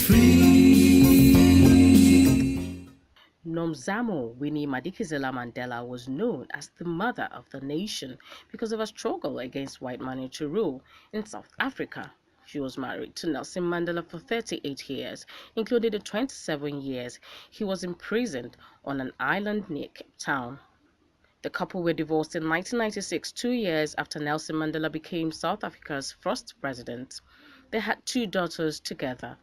free. Nomzamo WINNIE Madikizela-Mandela was known as the mother of the nation because of her struggle against white managerial rule in South Africa. She was married to Nelson Mandela for 38 years, including the 27 years he was imprisoned on an island near Cape Town. The couple were divorced in 1996, 2 years after Nelson Mandela became South Africa's first president. They had 2 daughters together.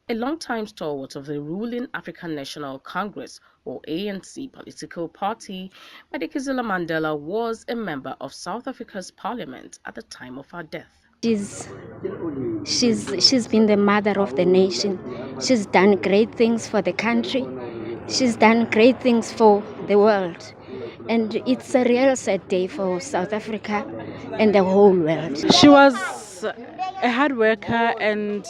A longtime stalwart of the ruling African National Congress, or ANC political party, Madikizela-Mandela was a member of South Africa's parliament at the time of her death. She's been the mother of the nation. She's done great things for the country. She's done great things for the world. And it's a real sad day for South Africa and the whole world. She was a hard worker and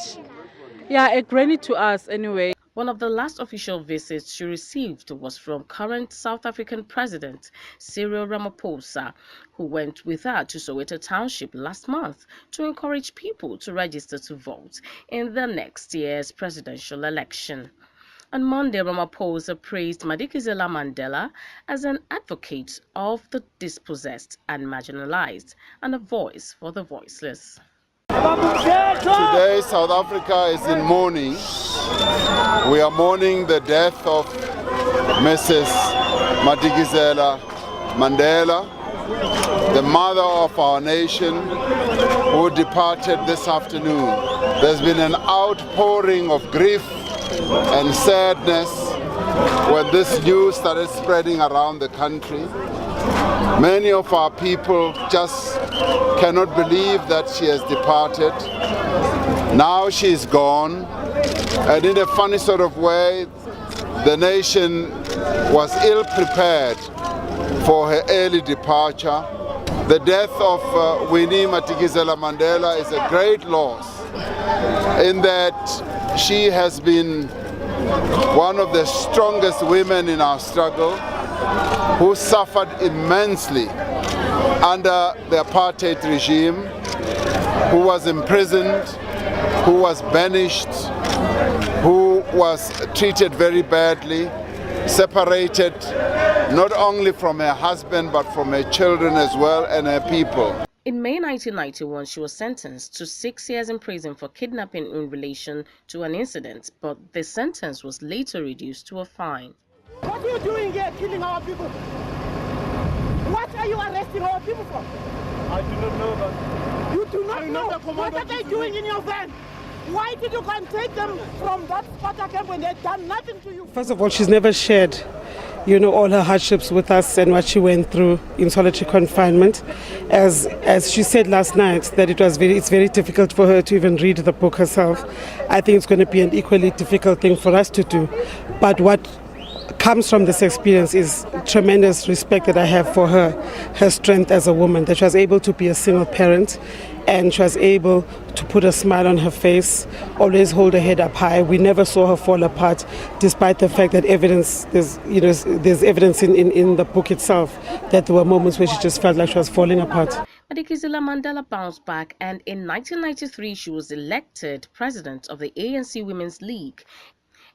a granny to us anyway. One of the last official visits she received was from current South African President Cyril Ramaphosa, who went with her to Soweto Township last month to encourage people to register to vote in the next year's presidential election. On Monday, Ramaphosa praised Madikizela-Mandela as an advocate of the dispossessed and marginalized and a voice for the voiceless. Today, South Africa is in mourning. We are mourning the death of Mrs. Madikizela-Mandela, the mother of our nation, who departed this afternoon. There's been an outpouring of grief and sadness when this news started spreading around the country. Many of our people just cannot believe that she has departed. Now she's gone, and in a funny sort of way, the nation was ill prepared for her early departure. The death of WINNIE Madikizela-Mandela is a great loss in that she has been one of the strongest women in our struggle, who suffered immensely under the apartheid regime, who was imprisoned, who was banished, who was treated very badly, separated not only from her husband but from her children as well and her people. In May 1991, she was sentenced to 6 years in prison for kidnapping in relation to an incident, but the sentence was later reduced to a fine. What are you doing here, killing our people? What are you arresting our people for? I do not know that. You do not know? What are they doing in your van? Why did you go and take them from that Sparta camp when they've done nothing to you? First of all, she's never shared, all her hardships with us and what she went through in solitary confinement. As she said last night, that it's very difficult for her to even read the book herself. I think it's going to be an equally difficult thing for us to do. But what comes from this experience is tremendous respect that I have for her strength as a woman, that she was able to be a single parent and she was able to put a smile on her face, always hold her head up high. We never saw her fall apart, despite the fact that there's evidence in the book itself that there were moments where she just felt like she was falling apart. Madikizela-Mandela bounced back, and in 1993 she was elected president of the ANC Women's League.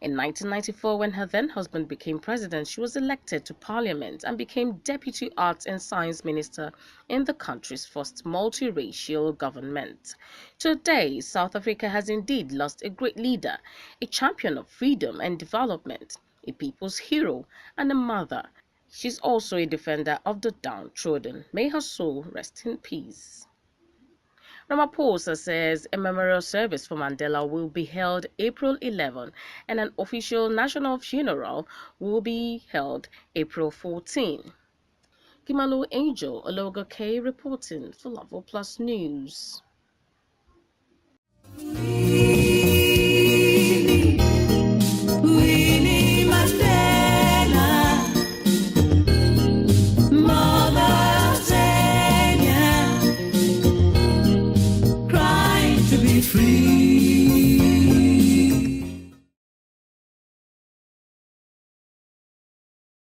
In 1994, when her then-husband became president, she was elected to parliament and became Deputy Arts and Science Minister in the country's first multiracial government. Today, South Africa has indeed lost a great leader, a champion of freedom and development, a people's hero, and a mother. She's also a defender of the downtrodden. May her soul rest in peace. Ramaphosa says a memorial service for Mandela will be held April 11 and an official national funeral will be held April 14. Gimalo-Angel Olowogoke reporting for Level Plus News.